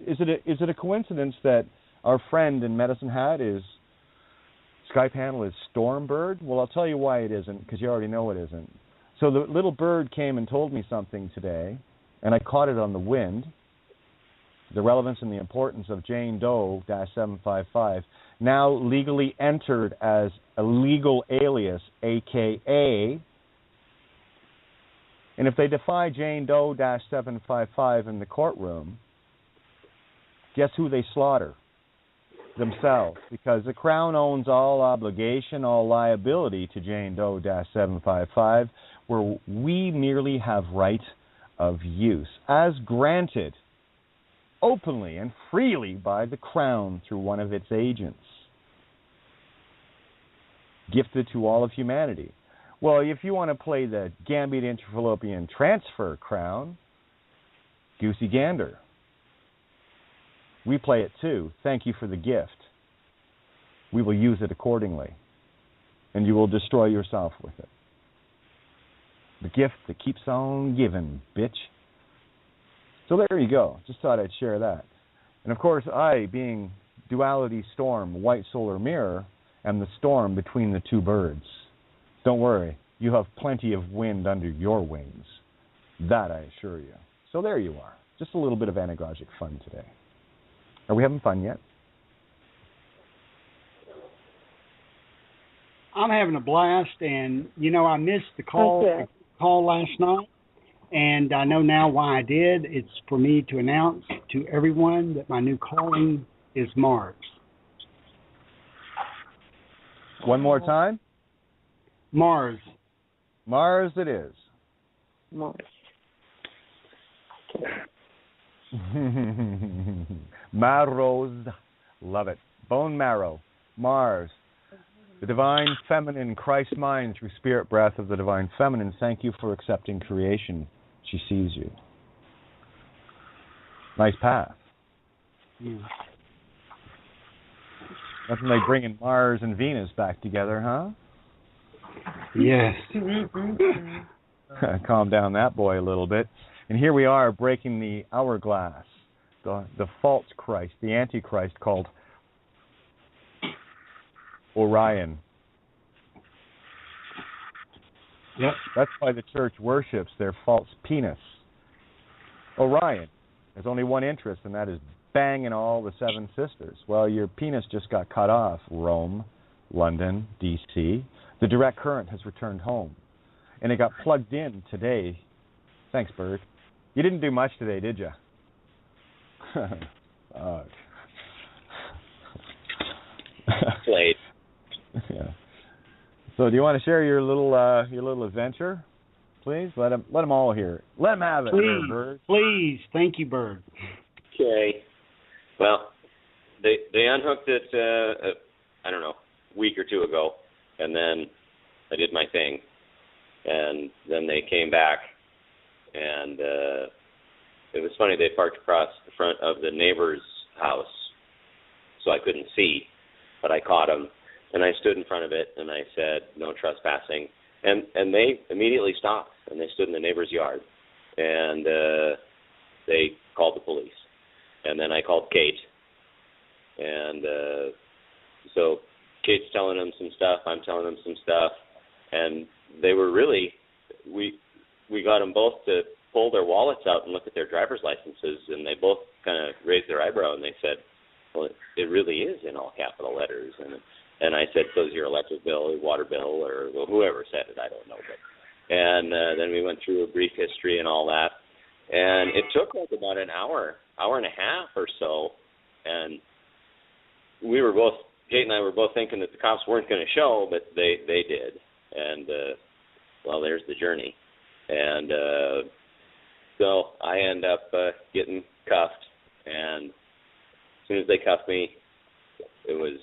is it a coincidence that our friend in Medicine Hat is Skype handle is Stormbird? Well, I'll tell you why it isn't, because you already know it isn't. So the little bird came and told me something today, and I caught it on the wind. The relevance and the importance of Jane Doe-755, now legally entered as a legal alias, a.k.a. And if they defy Jane Doe-755 in the courtroom, guess who they slaughter? Themselves, because the Crown owns all obligation, all liability to Jane Doe-755, where we merely have right of use, as granted openly and freely by the Crown through one of its agents, gifted to all of humanity. Well, if you want to play the Gambit Interfallopian Transfer Crown, goosey gander. We play it too. Thank you for the gift. We will use it accordingly, and you will destroy yourself with it. The gift that keeps on giving, bitch. So there you go. Just thought I'd share that. And of course, I, being duality storm, white solar mirror, am the storm between the two birds. Don't worry, you have plenty of wind under your wings. That I assure you. So there you are. Just a little bit of anagogic fun today. Are we having fun yet? I'm having a blast, and I missed the call last night, and I know now why I did. It's for me to announce to everyone that my new calling is Mars. One more time? Mars. Mars it is. Mars. Marrows. Love it. Bone marrow. Mars. The divine feminine, Christ mind through spirit breath of the divine feminine. Thank you for accepting creation. She sees you. Nice path. Yeah. Nothing like bringing Mars and Venus back together, huh? Yes. Calm down that boy a little bit. And here we are breaking the hourglass, the false Christ, the Antichrist called Orion. Yep. That's why the church worships their false penis. Orion. There's only one interest, and that is banging all the seven sisters. Well, your penis just got cut off. Rome, London, D.C. The direct current has returned home. And it got plugged in today. Thanks, Bird. You didn't do much today, did you? Played. Yeah. So, do you want to share your little adventure, please? Let them all hear it. Let them have it, please, Bird. Please, thank you, Bird. Okay. Well, they unhooked it. I don't know, a week or two ago, and then I did my thing, and then they came back, and it was funny. They parked across the front of the neighbor's house, so I couldn't see, but I caught them. And I stood in front of it, and I said, no trespassing. And they immediately stopped, and they stood in the neighbor's yard. And they called the police. And then I called Kate. And so Kate's telling them some stuff. I'm telling them some stuff. And they were really, we got them both to pull their wallets out and look at their driver's licenses. And they both kind of raised their eyebrow, and they said, well, it really is in all capital letters. And I said, so is your electric bill, or water bill, or well, whoever said it, I don't know. And then we went through a brief history and all that. And it took like about an hour and a half or so. And we were both, Kate and I were both thinking that the cops weren't going to show, but they did. And, well, there's the journey. And so I end up getting cuffed. And as soon as they cuffed me, it was,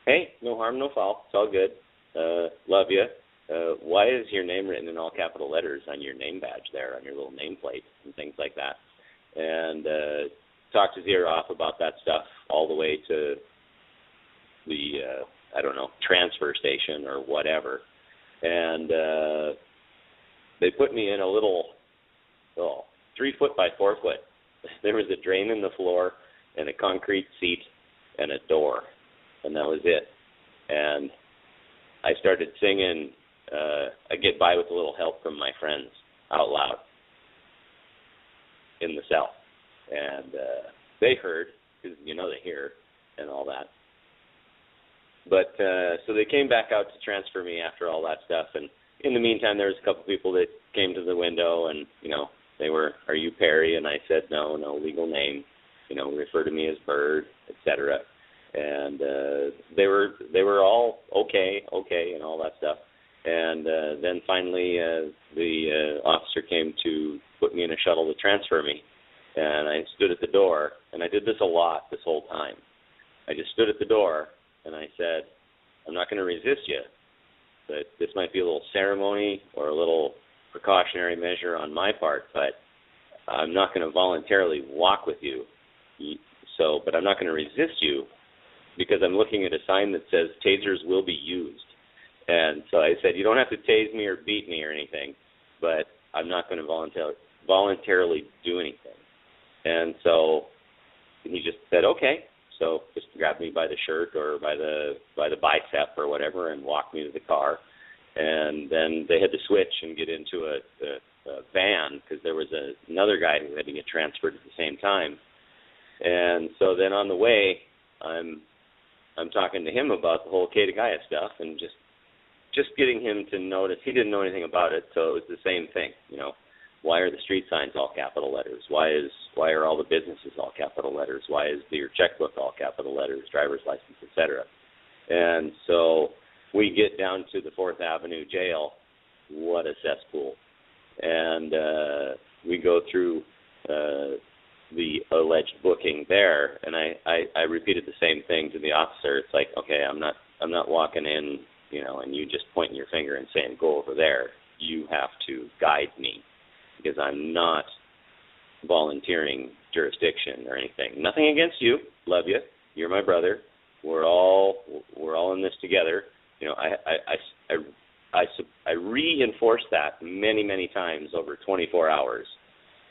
hey, no harm, no foul. It's all good. Love you. Why is your name written in all capital letters on your name badge there, on your little nameplate and things like that? And talked his ear off about that stuff all the way to the, transfer station or whatever. And they put me in a little 3 foot by 4 foot there was a drain in the floor and a concrete seat and a door, and that was it. And I started singing I Get By With a Little Help from My Friends out loud in the cell. And they heard, because they hear and all that. But so they came back out to transfer me after all that stuff. And in the meantime, there was a couple people that came to the window and, they were, "Are you Perry?" And I said, no legal name. Refer to me as Bird, etc. And they were all okay, and all that stuff. And then finally, the officer came to put me in a shuttle to transfer me. And I stood at the door, and I did this a lot this whole time. I just stood at the door, and I said, "I'm not going to resist you, but this might be a little ceremony or a little precautionary measure on my part, but I'm not going to voluntarily walk with you. But I'm not going to resist you because I'm looking at a sign that says tasers will be used." And so I said, "You don't have to tase me or beat me or anything, but I'm not going to voluntarily do anything." And so he just said, "Okay." So just grabbed me by the shirt or by the bicep or whatever and walked me to the car. And then they had to switch and get into a van because there was another guy who had to get transferred at the same time. And so then on the way, I'm talking to him about the whole Kate of Gaia stuff and just getting him to notice. He didn't know anything about it, so it was the same thing. Why are the street signs all capital letters? Why are all the businesses all capital letters? Why is your checkbook all capital letters, driver's license, etc.? And so we get down to the 4th Avenue jail. What a cesspool. And we go through the alleged booking there, and I repeated the same thing to the officer. It's like, okay, I'm not walking in, and you just pointing your finger and saying, "Go over there." You have to guide me, because I'm not volunteering jurisdiction or anything. Nothing against you. Love you. You're my brother. We're all in this together. I reinforced that many times over 24 hours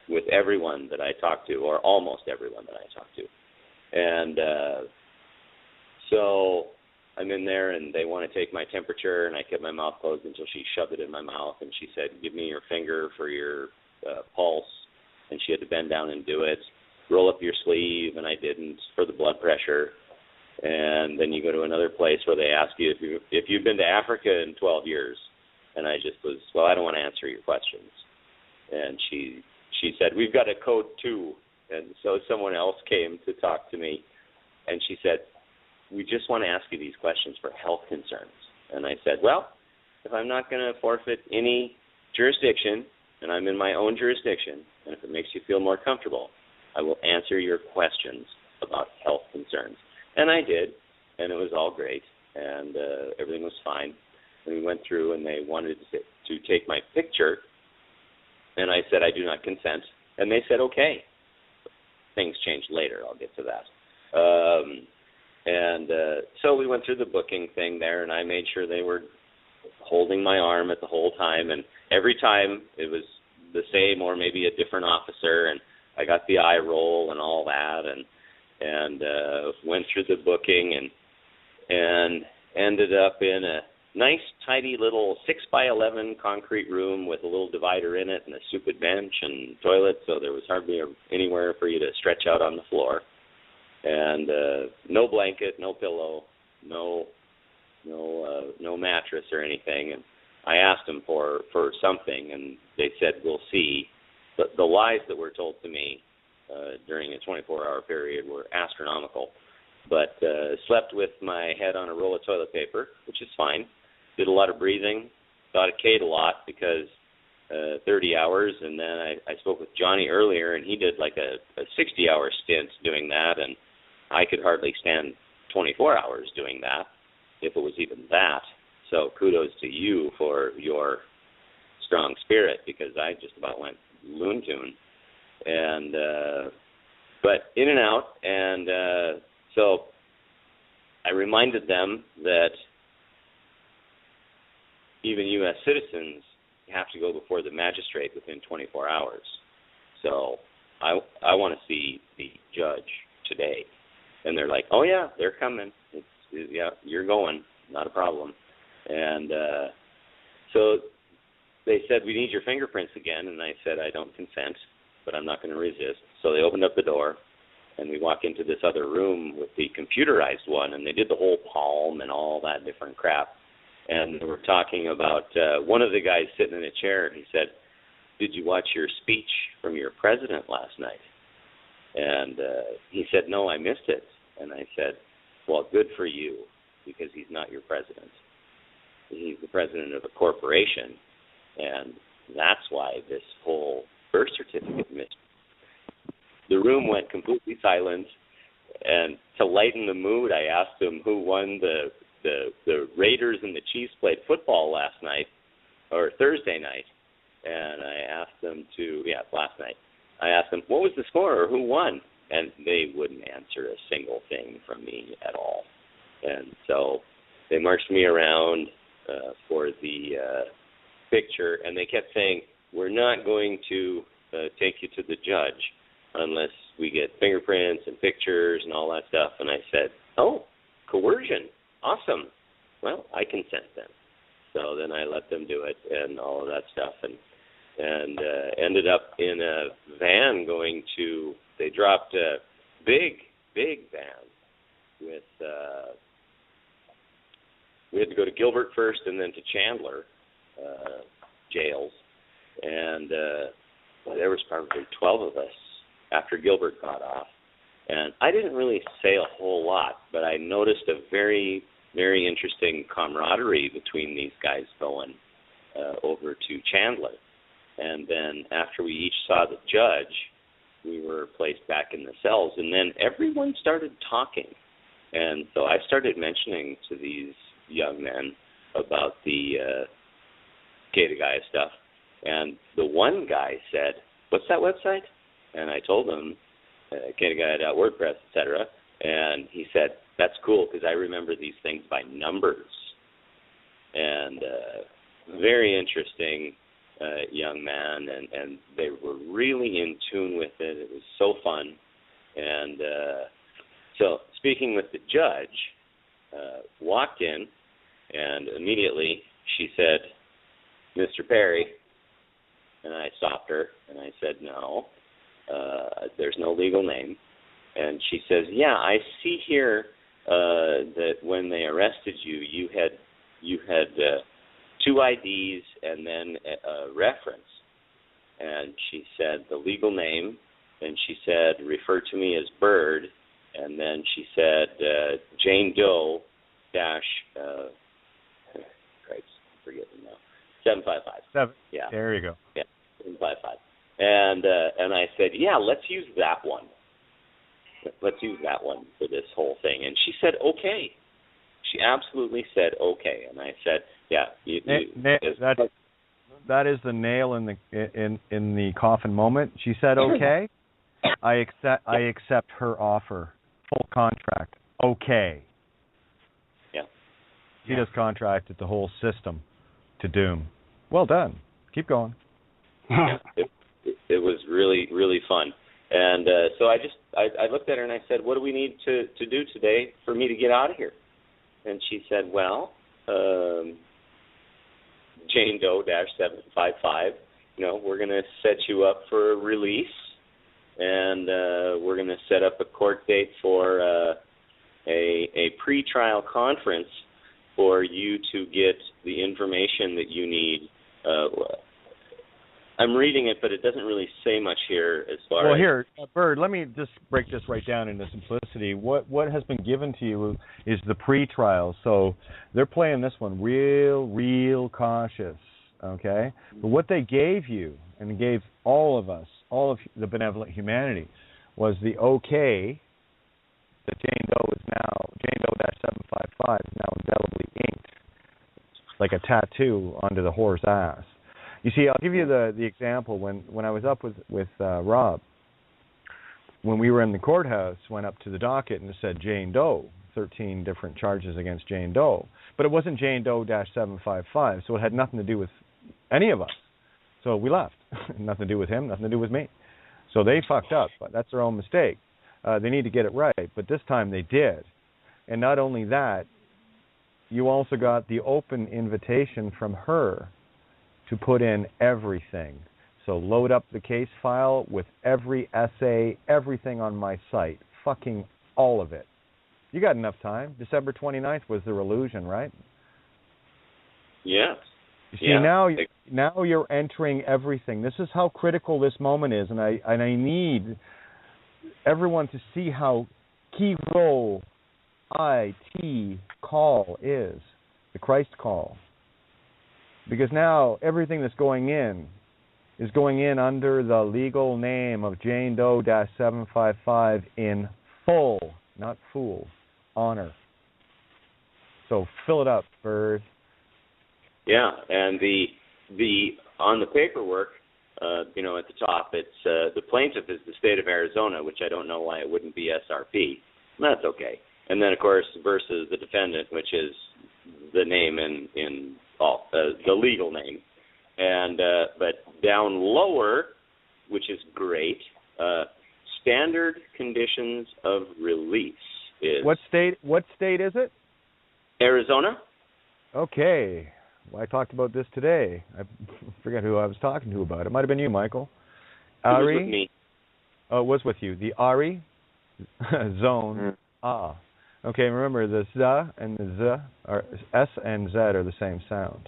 with everyone that I talked to, or almost everyone that I talked to. And so I'm in there, and they want to take my temperature, and I kept my mouth closed until she shoved it in my mouth, and she said, "Give me your finger for your pulse," and she had to bend down and do it. "Roll up your sleeve," and I didn't, for the blood pressure. And then you go to another place where they ask you if you've been to Africa in 12 years, and I just was, "Well, I don't want to answer your questions." And she said, "We've got a code 2." And so someone else came to talk to me, and she said, "We just want to ask you these questions for health concerns." And I said, "Well, if I'm not going to forfeit any jurisdiction, and I'm in my own jurisdiction, and if it makes you feel more comfortable, I will answer your questions about health concerns." And I did, and it was all great, and everything was fine. And we went through, and they wanted to take my picture, and I said, "I do not consent." And they said, "Okay." Things changed later. I'll get to that. So we went through the booking thing there, and I made sure they were holding my arm at the whole time. And every time it was the same or maybe a different officer, and I got the eye roll and all that, and went through the booking and ended up in a nice, tidy little 6x11 concrete room with a little divider in it and a stupid bench and toilet, so there was hardly anywhere for you to stretch out on the floor. And no blanket, no pillow, no mattress or anything. And I asked them for something, and they said, "We'll see." But the lies that were told to me during a 24-hour period were astronomical. But slept with my head on a roll of toilet paper, which is fine. Did a lot of breathing. Thought of Kate a lot because 30 hours. And then I spoke with Johnny earlier, and he did like a 60-hour stint doing that. And I could hardly stand 24 hours doing that, if it was even that. So kudos to you for your strong spirit, because I just about went loon tune. And but in and out, and so I reminded them that even U.S. citizens have to go before the magistrate within 24 hours. So I want to see the judge today. And they're like, oh, yeah, they're coming. Yeah, you're going. Not a problem. And so they said, we need your fingerprints again. And I said, I don't consent, but I'm not going to resist. So they opened up the door, and we walk into this other room with the computerized one, and they did the whole palm and all that different crap. And they were talking about one of the guys sitting in a chair. He said, did you watch your speech from your president last night? And he said, no, I missed it. And I said, well, good for you, because he's not your president. He's the president of a corporation, and that's why this whole birth certificate missed. The room went completely silent, and to lighten the mood, I asked him who won the Raiders and the Chiefs played football last night, or Thursday night, and I asked them last night. I asked them, what was the score, or who won? And they wouldn't answer a single thing from me at all. And so they marched me around for the picture, and they kept saying, we're not going to take you to the judge unless we get fingerprints and pictures and all that stuff. And I said, oh, coercion, awesome. Well, I consent then. So then I let them do it and all of that stuff, and ended up in a van going to, they dropped a big van with, we had to go to Gilbert first and then to Chandler jails, and there was probably 12 of us after Gilbert got off. And I didn't really say a whole lot, but I noticed a very, very interesting camaraderie between these guys going over to Chandler. And then after we each saw the judge, we were placed back in the cells, and then everyone started talking. And so I started mentioning to these young men about the Kate Of Gaia stuff. And the one guy said, what's that website? And I told him, kateofgaia.wordpress, etc. And he said, that's cool, because I remember these things by numbers. And very interesting young man, and they were really in tune with it. It was so fun. And so speaking with the judge, walked in, and immediately she said, Mr. Perry, and I stopped her, and I said, no, there's no legal name. And she says, yeah, I see here that when they arrested you, you had 2 IDs and then a reference. And she said the legal name, and she said, refer to me as Bird, and then she said Jane Doe dash, Christ, I'm forgetting now, 755. Yeah. There you go. Yeah, 755. And I said, yeah, let's use that one. Let's use that one for this whole thing. And she said, okay. She absolutely said, okay. And I said, yeah. That is the nail in the coffin moment. She said, okay. I accept her offer. Full contract. Okay. Yeah. She just contracted the whole system to doom. Well done. Keep going. Yeah, it was really, really fun. And so I looked at her and I said, what do we need to do today for me to get out of here? And she said, well, Jane Doe -755, we're going to set you up for a release, and we're going to set up a court date for a pre-trial conference for you to get the information that you need. I'm reading it, but it doesn't really say much here as far as... Well, here, Bird, let me just break this right down into simplicity. What has been given to you is the pre-trial. So they're playing this one real cautious, okay? But what they gave you, and gave all of us, all of the benevolent humanity, was the okay that Jane Doe -755 is now indelibly inked like a tattoo onto the whore's ass. You see, I'll give you the example. When I was up with Rob, when we were in the courthouse, went up to the docket and it said Jane Doe, 13 different charges against Jane Doe. But it wasn't Jane Doe -755, so it had nothing to do with any of us. So we left. Nothing to do with him, nothing to do with me. So they fucked up, but that's their own mistake. They need to get it right, but this time they did. And not only that, you also got the open invitation from her to put in everything. So load up the case file with every essay, everything on my site, fucking all of it. You got enough time. December 29th was their illusion, right? Yes. You see, now you're entering everything. This is how critical this moment is, and I need everyone to see how key role IT call is, the Christ call. Because now everything that's going in is going in under the legal name of Jane Doe-755 in full, not fool, honor. So fill it up, Bird. Yeah, and the on the paperwork, at the top, it's the plaintiff is the state of Arizona, which I don't know why it wouldn't be SRP. That's okay. And then, of course, versus the defendant, which is the name in the legal name. And but down lower, which is great, standard conditions of release is What state is it? Arizona. Okay. Well, I talked about this today. I forget who I was talking to about it. It might have been you, Michael. Ari? It was with me. Oh, it was with you. The Ari zone. Okay, remember the Z and the Z are S and Z are the same sound.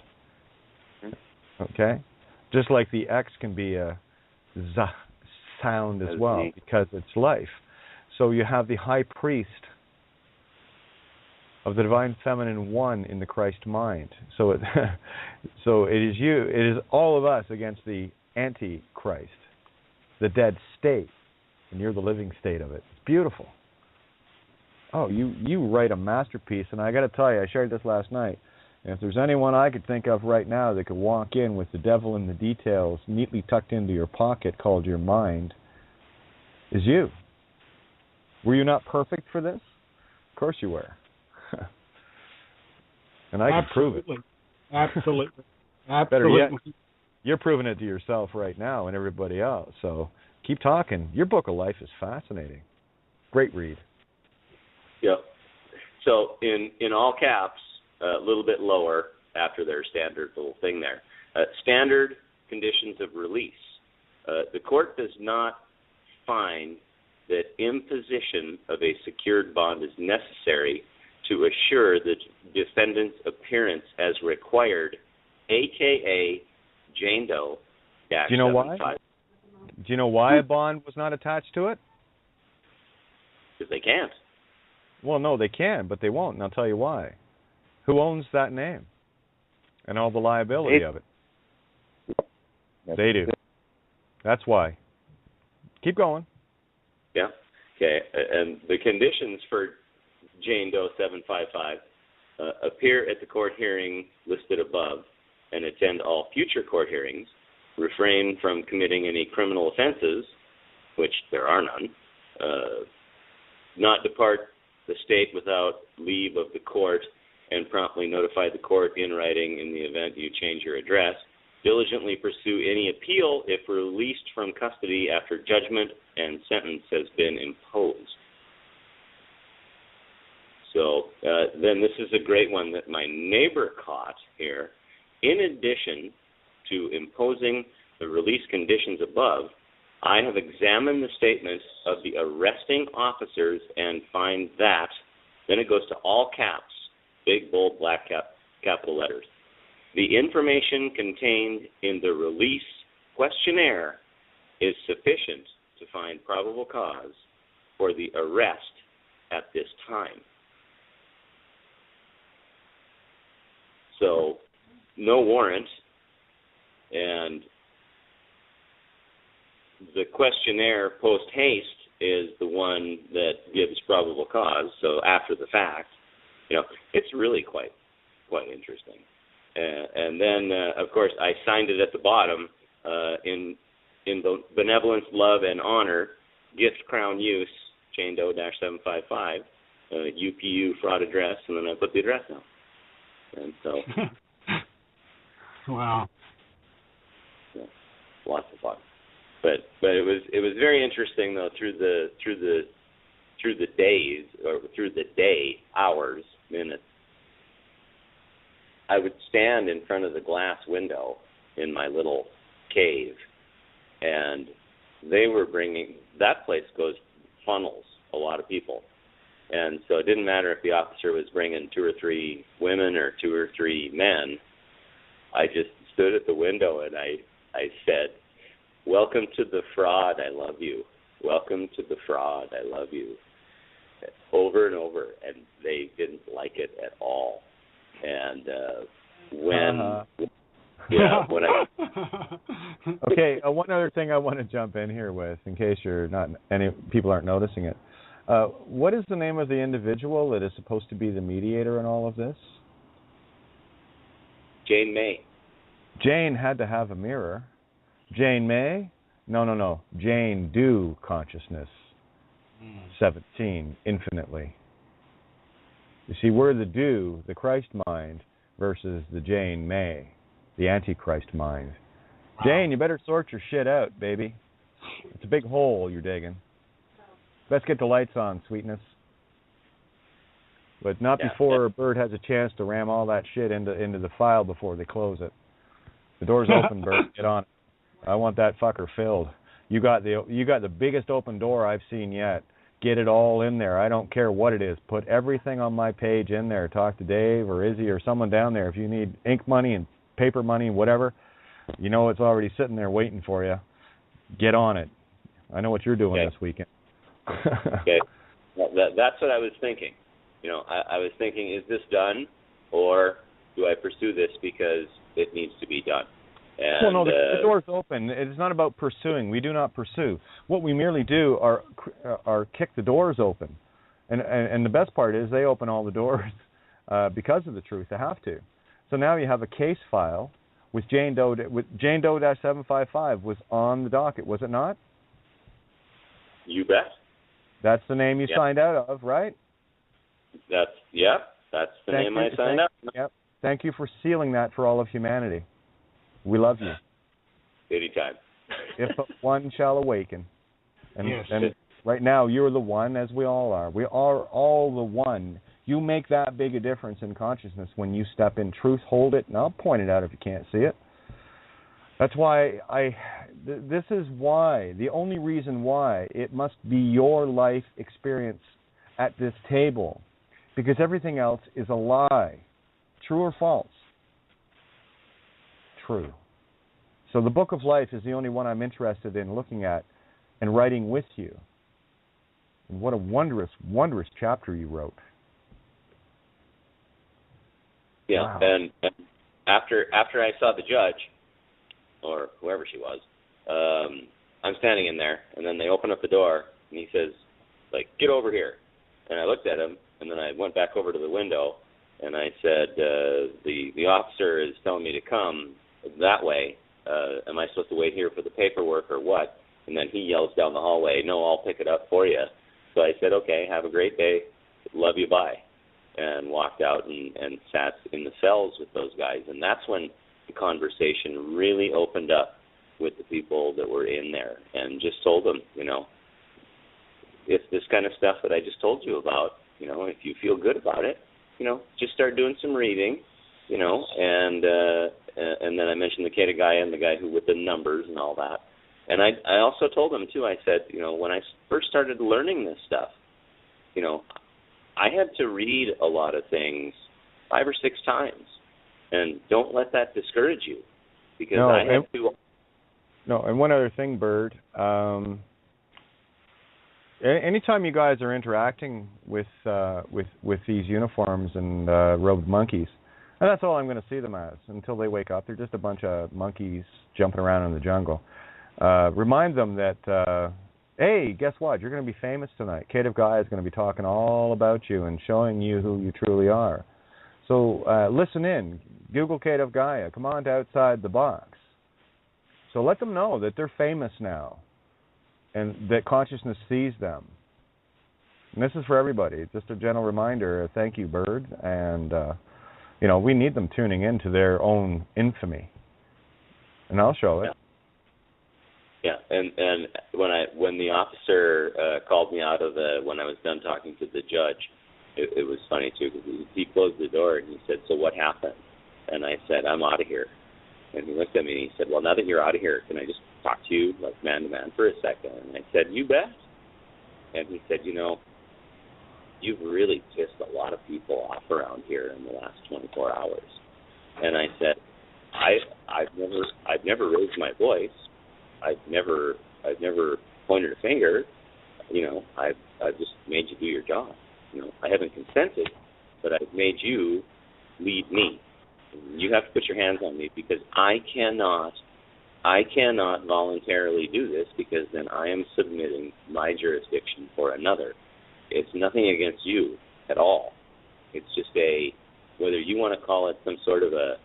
Okay? Just like the X can be a Z sound as well because it's life. So you have the high priest of the divine feminine one in the Christ mind. So it is you, it is all of us against the antichrist, the dead state, and you're the living state of it. It's beautiful. Oh, you write a masterpiece, and I got to tell you, I shared this last night. And if there's anyone I could think of right now that could walk in with the devil in the details neatly tucked into your pocket called your mind, is you. Were you not perfect for this? Of course you were. And I can prove it. Absolutely. Better yet, you're proving it to yourself right now and everybody else. So keep talking. Your book of life is fascinating. Great read. Yep. So in all caps, a little bit lower after their standard little thing there. Standard conditions of release. The court does not find that imposition of a secured bond is necessary to assure the defendant's appearance as required, a.k.a. Jane Doe. Do you know why? Do you know why a bond was not attached to it? Because they can't. Well, no, they can, but they won't, and I'll tell you why. Who owns that name and all the liability of it? They do. That's why. Keep going. Yeah. Okay. And the conditions for Jane Doe 755 appear at the court hearing listed above and attend all future court hearings, refrain from committing any criminal offenses, which there are none, not depart the state without leave of the court, and promptly notify the court in writing in the event you change your address, diligently pursue any appeal if released from custody after judgment and sentence has been imposed. So then this is a great one that my neighbor caught here. In addition to imposing the release conditions above, I have examined the statements of the arresting officers and find that, then it goes to all caps, big, bold, black capital letters. The information contained in the release questionnaire is sufficient to find probable cause for the arrest at this time. So, no warrant, and the questionnaire post haste is the one that gives probable cause. So after the fact, it's really quite interesting. And then, of course, I signed it at the bottom in benevolence, love, and honor, gift, crown, use, Jane Doe-755, UPU fraud address, and then I put the address down. And so, wow, yeah, lots of fun. But it was very interesting though through the days or through the day, hours, minutes. I would stand in front of the glass window in my little cave, and they were bringing, that place funnels a lot of people. And so it didn't matter if the officer was bringing 2 or 3 women or 2 or 3 men. I just stood at the window and I said, "Welcome to the fraud, I love you. Welcome to the fraud, I love you." Over and over, and they didn't like it at all. And when I okay, one other thing I want to jump in here with, in case any people aren't noticing it. What is the name of the individual that is supposed to be the mediator in all of this? Jane May. Jane had to have a mirror. Jane May? No. Jane Do Consciousness. 17, infinitely. You see, we're the Do, the Christ mind, versus the Jane May, the Antichrist mind. Wow. Jane, you better sort your shit out, baby. It's a big hole you're digging. Let's get the lights on, sweetness. But not before a bird has a chance to ram all that shit into the file before they close it. The door's open, bird. Get on it. I want that fucker filled. You got the biggest open door I've seen yet. Get it all in there. I don't care what it is. Put everything on my page in there. Talk to Dave or Izzy or someone down there. If you need ink money and paper money and whatever, you know it's already sitting there waiting for you. Get on it. I know what you're doing this weekend. Okay. That's what I was thinking. I was thinking, is this done, or do I pursue this because it needs to be done? And, well, no, the door's open. It's not about pursuing. We do not pursue. What we merely do are kick the doors open. And the best part is they open all the doors because of the truth. They have to. So now you have a case file with Jane Doe. With Jane Doe-755 was on the docket, was it not? You bet. That's the name you signed out of, right? That's the name I signed up. Yep. Thank you for sealing that for all of humanity. We love you. Anytime. If one shall awaken. And right now, you're the one, as we all are. We are all the one. You make that big a difference in consciousness when you step in truth. Hold it, and I'll point it out if you can't see it. That's why this is why, the only reason why it must be your life experience at this table. Because everything else is a lie. True or false? True. So the book of life is the only one I'm interested in looking at and writing with you. And what a wondrous, wondrous chapter you wrote. Yeah, wow. And after I saw the judge, or whoever she was, I'm standing in there, and then they open up the door, and he says, get over here. And I looked at him, and then I went back over to the window, and I said, the officer is telling me to come that way. Am I supposed to wait here for the paperwork or what? And then he yells down the hallway, "No, I'll pick it up for you." So I said, "Okay, have a great day. Love you, bye." And walked out and sat in the cells with those guys. And that's when the conversation really opened up with the people that were in there, and just told them, it's this kind of stuff that I just told you about. If you feel good about it, just start doing some reading, and then I mentioned the Kate of Gaia and the guy who with the numbers and all that. And I also told them too, I said, when I first started learning this stuff, I had to read a lot of things 5 or 6 times, and don't let that discourage you, because I had to. No, and one other thing, Bird. Anytime you guys are interacting with these uniforms and robed monkeys, and that's all I'm going to see them as until they wake up. They're just a bunch of monkeys jumping around in the jungle. Remind them that, hey, guess what? You're going to be famous tonight. Kate of Gaia is going to be talking all about you and showing you who you truly are. So listen in. Google Kate of Gaia. Come on to Outside the Box. So let them know that they're famous now and that consciousness sees them. And this is for everybody. Just a gentle reminder. Thank you, Bird. And, we need them tuning into their own infamy. And I'll show it. Yeah, and when the officer called me out of when I was done talking to the judge, it was funny too, because he closed the door and he said, "So what happened?" And I said, "I'm out of here." And he looked at me and he said, "Well, now that you're out of here, can I just talk to you like man to man for a second?" And I said, "You bet." And he said, "You've really pissed a lot of people off around here in the last 24 hours." And I said, I've never raised my voice. I've never pointed a finger. I've just made you do your job. I haven't consented, but I've made you lead me. You have to put your hands on me, because I cannot voluntarily do this, because then I am submitting my jurisdiction for another. It's nothing against you at all. It's just whether you want to call it some sort of a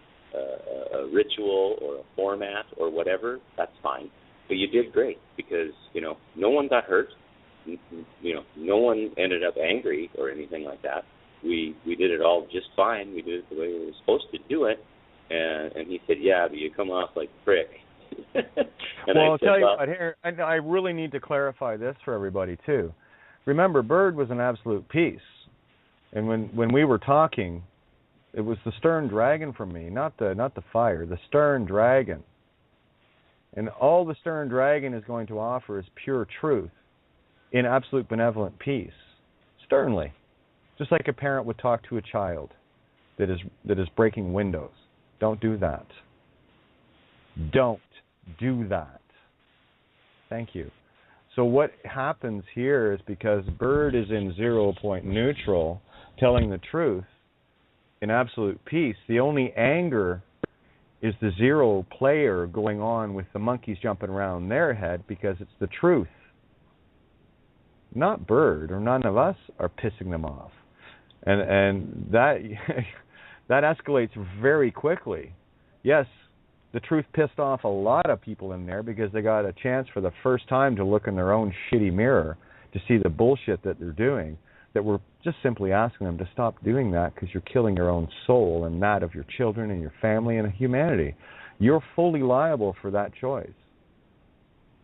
ritual or a format or whatever, that's fine. But you did great, because, no one got hurt. No one ended up angry or anything like that. We did it all just fine. We did it the way we were supposed to do it. And he said, "Yeah, but you come off like a prick." Well, I'll tell you what, here, I really need to clarify this for everybody, too. Remember, Bird was an absolute peace. And when we were talking, it was the stern dragon for me, not the fire, the stern dragon. And all the stern dragon is going to offer is pure truth in absolute benevolent peace, sternly. Just like a parent would talk to a child that is breaking windows. Don't do that. Don't do that. Thank you. So what happens here is, because Bird is in 0 point neutral, telling the truth in absolute peace, the only anger is the zero player going on with the monkeys jumping around their head, because it's the truth. Not Bird, or none of us are pissing them off. And that that escalates very quickly. Yes, the truth pissed off a lot of people in there, because they got a chance for the first time to look in their own shitty mirror to see the bullshit that they're doing, that we're just simply asking them to stop doing that, because you're killing your own soul and that of your children and your family and humanity. You're fully liable for that choice.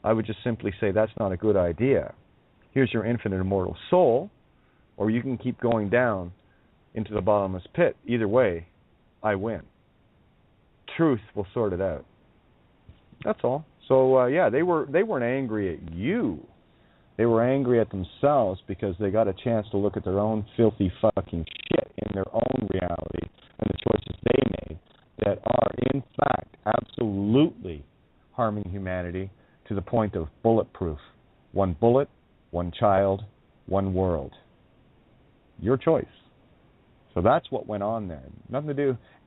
I would just simply say that's not a good idea. Here's your infinite immortal soul, or you can keep going down into the bottomless pit. Either way, I win. Truth will sort it out. That's all. So they weren't angry at you. They were angry at themselves, because they got a chance to look at their own filthy fucking shit in their own reality and the choices they made that are in fact absolutely harming humanity to the point of bulletproof. One bullet, one child, one world. Your choice. So that's what went on there.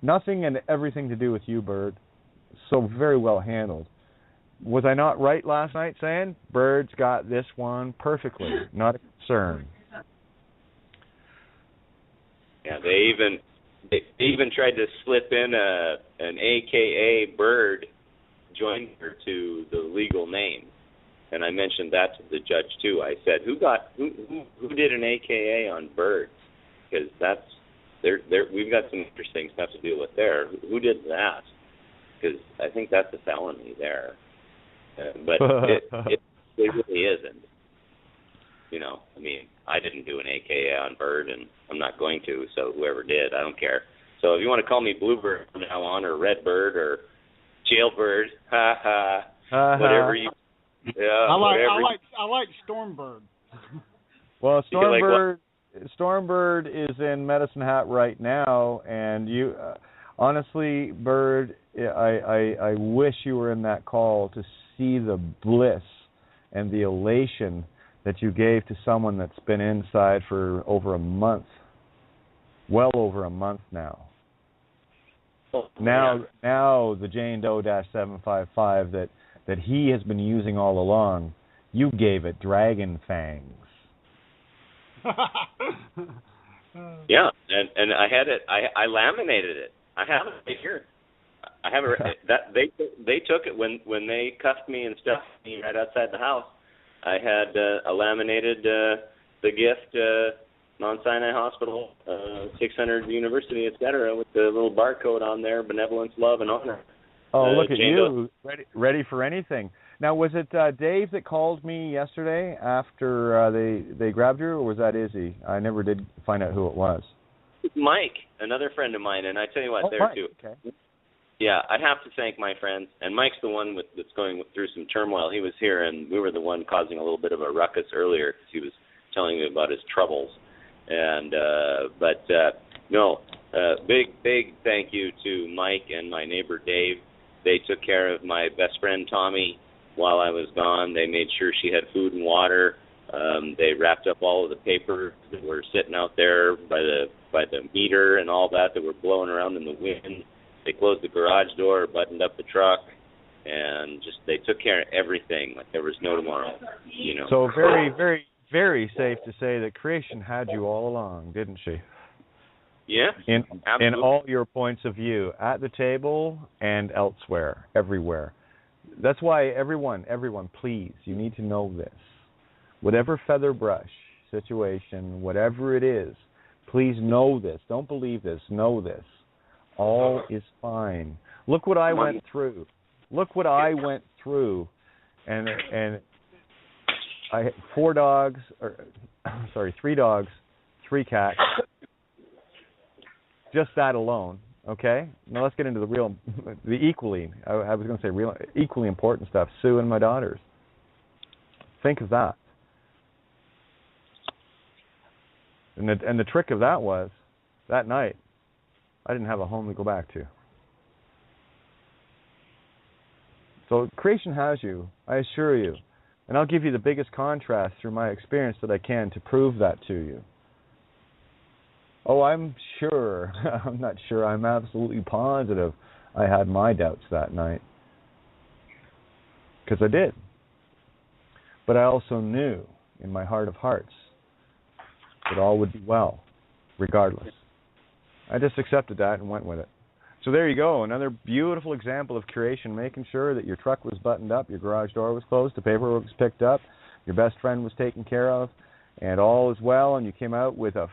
Nothing and everything to do with you, Bird. So very well handled. Was I not right last night saying Bird's got this one perfectly? Not a concern. Yeah, they even tried to slip in an AKA Bird joiner to the legal name, and I mentioned that to the judge too. I said, who did an AKA on Bird? Because we've got some interesting stuff to deal with there. Who did that? Because I think that's a felony there. But it really isn't. I didn't do an AKA on Bird, and I'm not going to, so whoever did, I don't care. So if you want to call me Bluebird from now on, or Redbird, or Jailbird, whatever you... Yeah, I like Stormbird. Well, Stormbird is in Medicine Hat right now, and you... honestly, Bird, I wish you were in that call to see the bliss and the elation that you gave to someone that's been inside for over a month. Well over a month now. Now the Jane Doe-755 that he has been using all along, you gave it dragon fangs. Yeah, and I had it. I laminated it. I have it right here. I have it. That they took it when they cuffed me and stuffed me right outside the house. I had a laminated the gift Mount Sinai Hospital, 600 University, etc., with the little barcode on there, benevolence, love, and honor. Oh, look at you, ready for anything. Now, was it Dave that called me yesterday after they grabbed you, or was that Izzy? I never did find out who it was. Mike, another friend of mine, and I tell you what, Mike. too. Okay. Yeah, I have to thank my friends, and Mike's the one that's going through some turmoil. He was here, and we were the one causing a little bit of a ruckus earlier because he was telling me about his troubles. And big thank you to Mike and my neighbor Dave. They took care of my best friend Tommy while I was gone. They made sure she had food and water. They wrapped up all of the papers that were sitting out there by the meter and all that were blowing around in the wind. They closed the garage door, buttoned up the truck, and just they took care of everything like there was no tomorrow. So very, very, very safe to say that creation had you all along, didn't she? Yeah. In all your points of view, at the table and elsewhere, everywhere. That's why everyone, please, you need to know this. Whatever feather brush situation, whatever it is, please know this. Don't believe this. Know this. All is fine. Look what I went through. And I had 3 dogs, 3 cats. Just that alone, okay? Now let's get into the equally important stuff, Sue and my daughters. Think of that. And the trick of that was, that night, I didn't have a home to go back to. So creation has you, I assure you. And I'll give you the biggest contrast through my experience that I can to prove that to you. Oh, I'm sure. I'm not sure. I'm absolutely positive I had my doubts that night. Because I did. But I also knew in my heart of hearts that all would be well, regardless. I just accepted that and went with it. So there you go, another beautiful example of creation, making sure that your truck was buttoned up, your garage door was closed, the paperwork was picked up, your best friend was taken care of, and all is well, and you came out with a